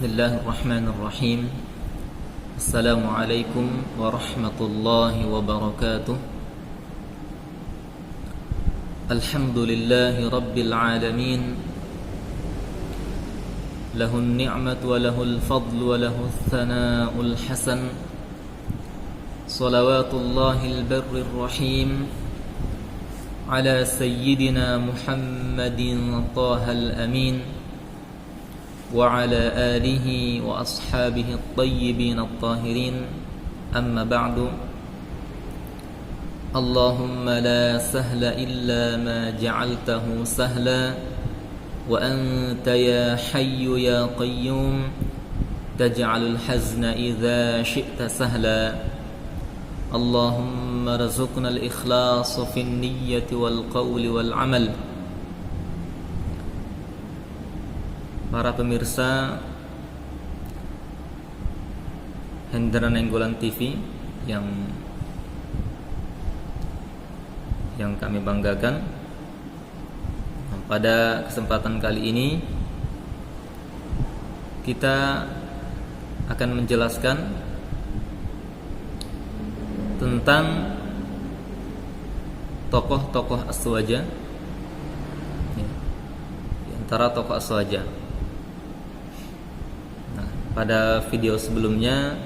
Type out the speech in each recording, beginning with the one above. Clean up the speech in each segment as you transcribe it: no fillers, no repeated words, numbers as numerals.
Bismillahirrahmanirrahim. Assalamualaikum warahmatullahi wabarakatuh. Alhamdulillahi rabbil alamin. Lahun ni'matu wa lahul fadlu wa lahul thana'ul hasan. Salawatullahil barrir rahim ala sayyidina Muhammadin tahal amin وعلى آله وأصحابه الطيبين الطاهرين أما بعد اللهم لا سهل إلا ما جعلته سهلا وأنت يا حي يا قيوم تجعل الحزن إذا شئت سهلا اللهم ارزقنا الإخلاص في النية والقول والعمل. Para pemirsa Hendra Nainggolan TV yang kami banggakan, pada kesempatan kali ini kita akan menjelaskan tentang tokoh-tokoh Azwajah, di antara tokoh Azwajah. Pada video sebelumnya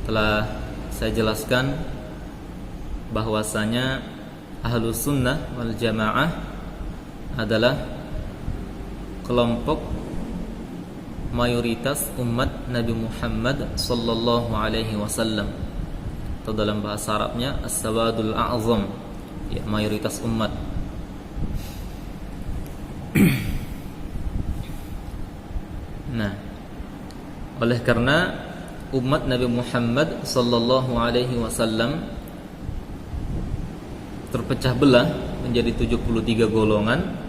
telah saya jelaskan bahwasanya Ahlus Sunnah wal Jamaah adalah kelompok mayoritas umat Nabi Muhammad sallallahu alaihi wasallam, atau dalam bahasa Arabnya as-sawadul a'zam, ya, mayoritas umat. Nah, oleh karena umat Nabi Muhammad sallallahu alaihi wasallam terpecah belah menjadi 73 golongan,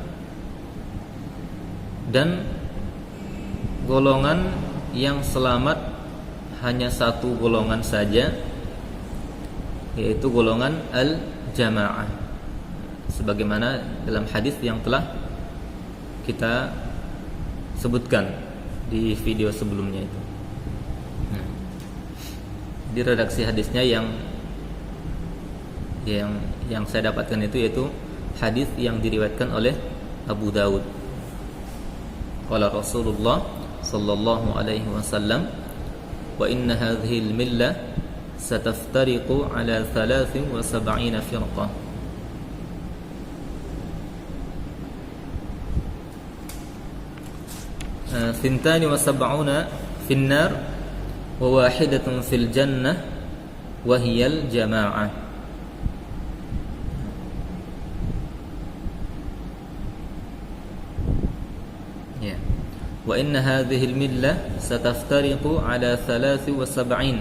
dan golongan yang selamat hanya satu golongan saja, yaitu golongan al-jamaah, sebagaimana dalam hadis yang telah kita sebutkan di video sebelumnya itu. Di redaksi hadisnya yang saya dapatkan itu yaitu hadis yang diriwayatkan oleh Abu Dawud. Qala Rasulullah sallallahu alaihi wasallam, wa inna hadhihi al-millah sataftariqu ala 73 firqah. Thintani wa sab'una fin nar wa wahidatun fil jannah wa hiyal jamaah. Ya. Wa inna hadhihi al-millah sataftariqu ala 73.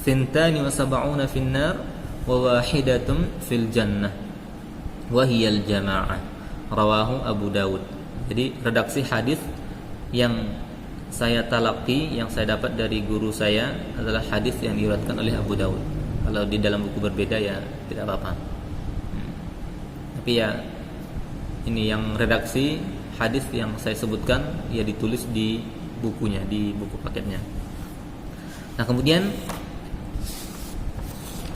Thintani wa sab'una fin nar wa wahidatun fil jannah wa hiyal jamaah. Rawahu Abu Dawud. Jadi redaksi hadis yang saya talaqi, yang saya dapat dari guru saya adalah hadis yang diriwayatkan oleh Abu Dawud. Kalau di dalam buku berbeda ya tidak apa-apa. Tapi ya ini yang redaksi hadis yang saya sebutkan ya ditulis di bukunya, di buku paketnya. Nah, kemudian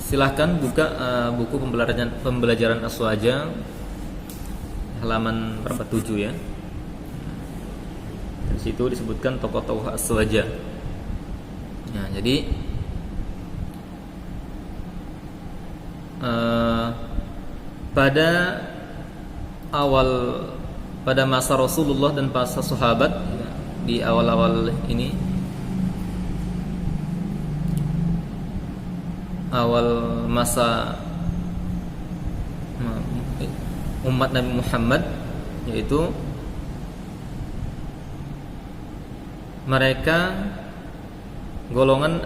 silahkan buka buku pembelajaran Azwajah halaman berapa, 7 ya. Di situ disebutkan tokoh-tokoh Azwajah. Nah, jadi pada masa Rasulullah dan para sahabat, ya, di awal-awal ini, awal masa umat Nabi Muhammad, yaitu mereka golongan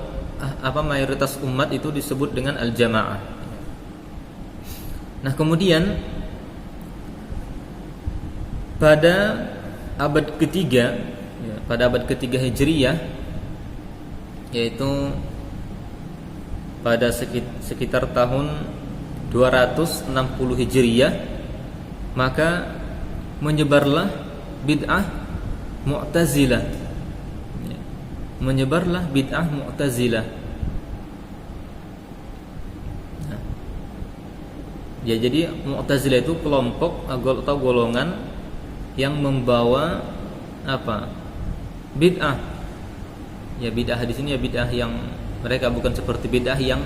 mayoritas umat itu disebut dengan al-jamaah. Nah, kemudian pada abad ketiga, ya, pada abad ketiga Hijriyah, yaitu pada sekitar tahun 260 Hijriyah, maka menyebarlah bid'ah Mu'tazilah. Menyebarlah bid'ah Mu'tazilah. Ya, jadi Mu'tazilah itu kelompok atau golongan yang membawa apa? Bid'ah. Ya, bid'ah di sini ya bid'ah yang mereka bukan seperti bid'ah yang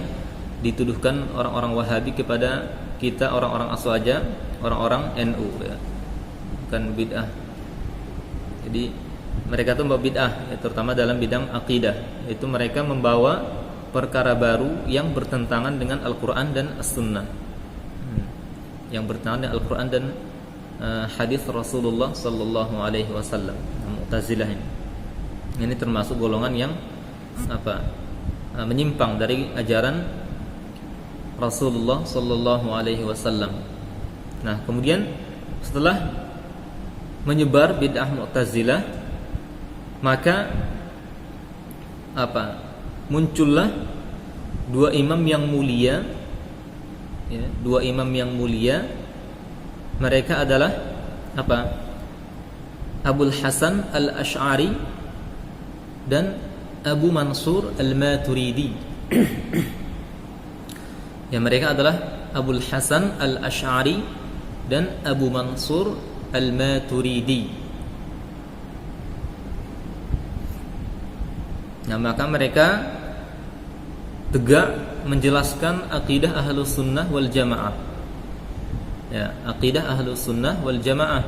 dituduhkan orang-orang Wahabi kepada kita orang-orang Aswaja, orang-orang NU ya. Bukan bid'ah. Jadi mereka itu membawa bid'ah ya, terutama dalam bidang akidah. Itu mereka membawa perkara baru yang bertentangan dengan Al-Qur'an dan As-Sunnah. Yang bertentangan dengan Al-Qur'an dan hadis Rasulullah sallallahu alaihi wasallam. Mu'tazilah ini. Ini termasuk golongan yang apa? Menyimpang dari ajaran Rasulullah sallallahu alaihi wasallam. Nah, kemudian setelah menyebar bid'ah Mu'tazilah, maka apa? Muncullah dua imam yang mulia, ya, dua imam yang mulia. Mereka adalah apa? Abul Hasan Al-Asy'ari dan Abu Mansur Al-Maturidi. Ya, mereka adalah Abul Hasan Al-Asy'ari dan Abu Mansur Al-Maturidi. Nah, maka mereka tegak menjelaskan akidah Ahlus Sunnah wal Jamaah. Ya, akidah Ahlus Sunnah wal Jamaah.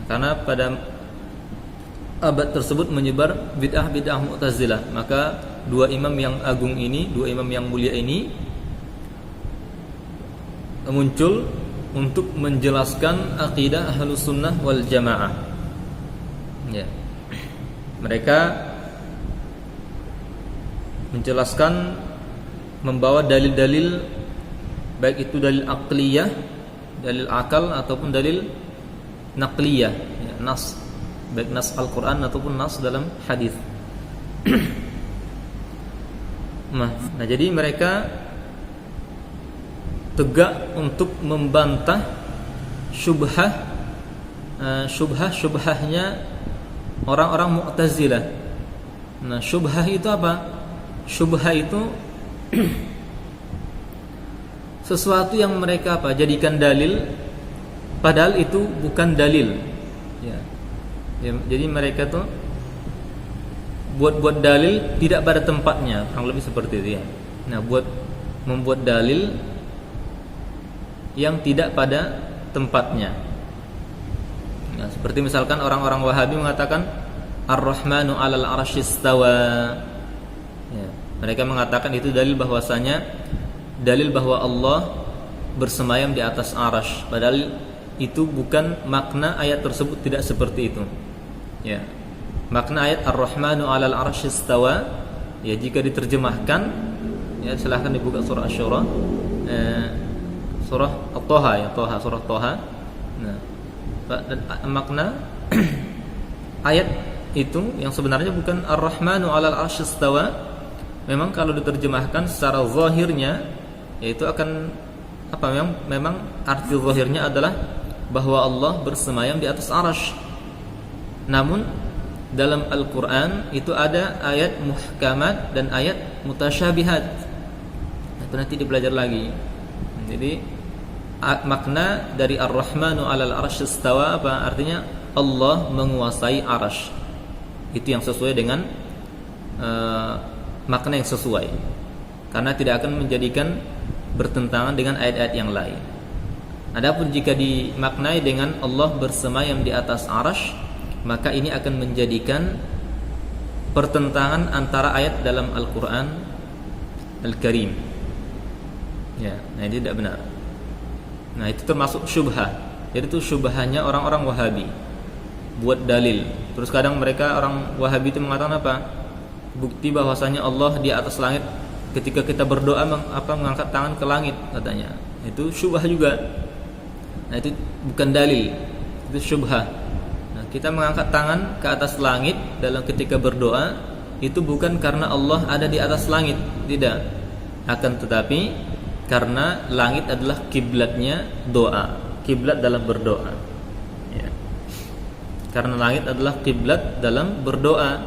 Karena pada abad tersebut menyebar bid'ah-bid'ah Mu'tazilah, maka dua imam yang agung ini, dua imam yang mulia ini muncul untuk menjelaskan akidah Ahlus Sunnah wal Jamaah. Ya. Mereka menjelaskan, membawa dalil-dalil, baik itu dalil aqliyah, dalil akal, ataupun dalil naqliyah, ya, nas, baik nas Al-Quran ataupun nas dalam hadis. Nah, jadi mereka tegak untuk membantah syubhahnya orang-orang Mu'tazilah. Nah, syubhah itu apa? Syubhah itu sesuatu yang mereka apa? Jadikan dalil, padahal itu bukan dalil. Ya. Jadi mereka tuh buat dalil tidak pada tempatnya, kurang lebih seperti itu ya. Nah, membuat dalil yang tidak pada tempatnya. Nah, seperti misalkan orang-orang Wahabi mengatakan Ar-Rahmanu 'alal 'arsy istawa. Ya, mereka mengatakan itu dalil bahwasanya dalil bahwa Allah bersemayam di atas arasy, padahal itu bukan makna ayat tersebut, tidak seperti itu. Ya. Makna ayat Ar-Rahmanu 'alal 'arsy istawa, ya, jika diterjemahkan, ya, silahkan dibuka surah Asy-Syura, surah At-Taha, ya, surah Taha. Nah, makna ayat itu yang sebenarnya bukan Ar-Rahmanu 'alal 'arsy istawa. Memang kalau diterjemahkan secara zahirnya, yaitu akan apa? Memang arti zahirnya adalah bahwa Allah bersemayam di atas arasy. Namun dalam Al-Quran itu ada ayat muhkamat dan ayat mutasyabihat. Itu nanti dipelajari lagi. Jadi makna dari Ar-Rahmanu 'alal 'arsy istawa apa? Artinya Allah menguasai arasy. Itu yang sesuai dengan makna yang sesuai, karena tidak akan menjadikan bertentangan dengan ayat-ayat yang lain. Adapun jika dimaknai dengan Allah bersemayam di atas arasy, maka ini akan menjadikan pertentangan antara ayat dalam Al-Quran Al-Karim. Ya, nah ini tidak benar. Nah, itu termasuk syubhah. Jadi itu syubhahnya orang-orang Wahabi, buat dalil. Terus kadang mereka orang Wahabi itu mengatakan apa? Bukti bahwasanya Allah di atas langit. Ketika kita berdoa mengangkat tangan ke langit, katanya. Itu syubhah juga. Nah, itu bukan dalil, itu syubhah. Nah, kita mengangkat tangan ke atas langit dalam ketika berdoa itu bukan karena Allah ada di atas langit, tidak. Akan tetapi karena langit adalah kiblatnya doa, kiblat dalam berdoa. Ya. Karena langit adalah kiblat dalam berdoa.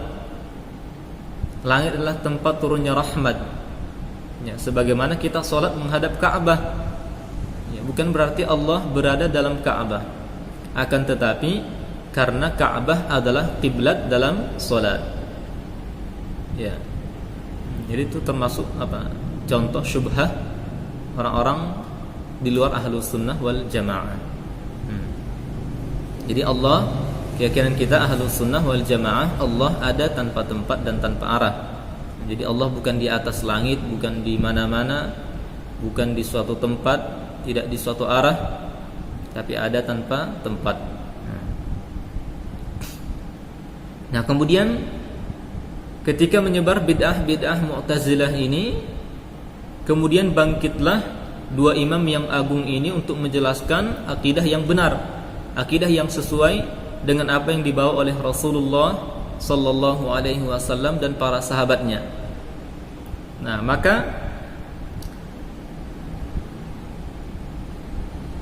Langit adalah tempat turunnya rahmat. Ya, sebagaimana kita sholat menghadap Ka'bah. Ya, bukan berarti Allah berada dalam Ka'bah. Akan tetapi karena Ka'bah adalah kiblat dalam sholat. Ya. Jadi itu termasuk contoh syubhah orang-orang di luar Ahlus Sunnah wal Jamaah. Jadi Allah, keyakinan kita Ahlus Sunnah wal Jamaah, Allah ada tanpa tempat dan tanpa arah. Jadi Allah bukan di atas langit, bukan di mana-mana, bukan di suatu tempat, tidak di suatu arah, tapi ada tanpa tempat. Nah, kemudian ketika menyebar bid'ah Mu'tazilah ini, kemudian bangkitlah dua imam yang agung ini untuk menjelaskan akidah yang benar, akidah yang sesuai dengan apa yang dibawa oleh Rasulullah sallallahu alaihi wasallam dan para sahabatnya. Nah,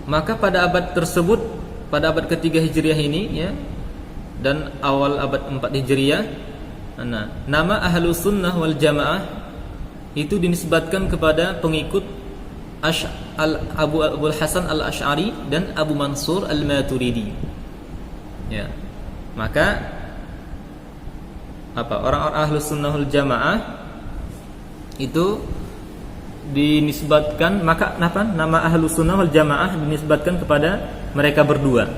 maka pada abad tersebut, pada abad ketiga Hijriah ini ya, dan awal abad 4 Hijriah, nama Ahlus Sunnah wal Jamaah itu dinisbatkan kepada pengikut Abu Hasan al-Asy'ari dan Abu Mansur al-Maturidi. Ya. Maka orang-orang Ahlus Sunnah wal Jamaah itu dinisbatkan, maka nama Ahlus Sunnah wal Jamaah dinisbatkan kepada mereka berdua.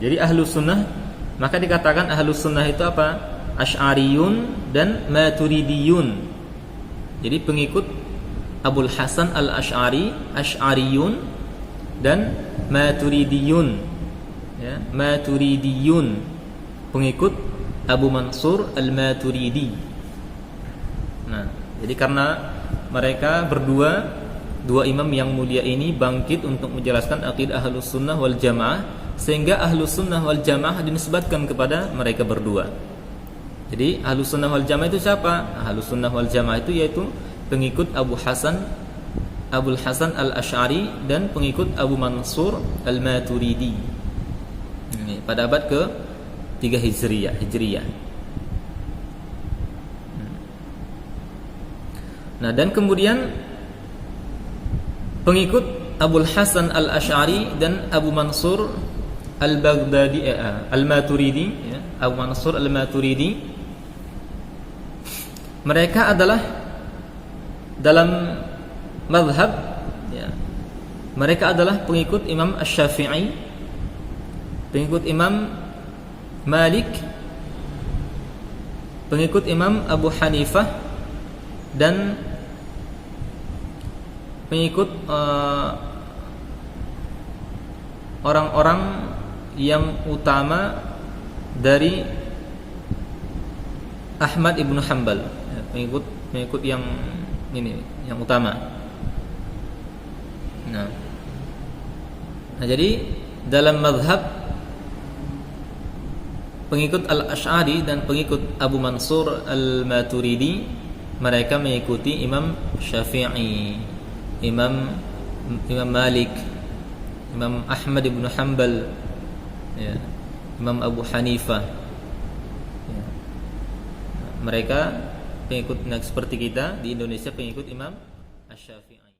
Jadi Ahlus Sunnah, maka dikatakan Ahlus Sunnah itu apa? Asy'ariyun dan Maturidiyun. Jadi pengikut Abul Hasan al-Asy'ari, Asy'ariyun dan Maturidiyun. Ya, Maturidiyun, pengikut Abu Mansur al-Maturidi. Nah, jadi karena mereka berdua, dua imam yang mulia ini bangkit untuk menjelaskan akidah Ahlus Sunnah wal Jamaah, sehingga Ahlus Sunnah wal Jamaah dinisbatkan kepada mereka berdua. Jadi Ahlus Sunnah wal Jamaah itu siapa? Ahlus Sunnah wal Jamaah itu yaitu pengikut Abul Hasan al-Asy'ari dan pengikut Abu Mansur al-Maturidi. Ini pada abad ke-3 Hijriyah. Nah, dan kemudian pengikut Abul Hasan al-Asy'ari dan Abu Mansur al-Baghdadi al-Maturidi, ya, Abu Mansur al-Maturidi, mereka adalah dalam mazhab, ya, mereka adalah pengikut Imam Asy-Syafi'i, pengikut Imam Malik, pengikut Imam Abu Hanifah, dan pengikut orang-orang yang utama dari Ahmad ibn Hanbal, ya, pengikut yang ini yang utama. Nah, jadi dalam mazhab pengikut Al-Asy'ari dan pengikut Abu Mansur al-Maturidi, mereka mengikuti Imam Syafi'i, Imam Malik, Imam Ahmad ibn Hanbal, ya, Imam Abu Hanifah, ya. Mereka pengikut seperti kita di Indonesia pengikut Imam Asy-Syafi'i.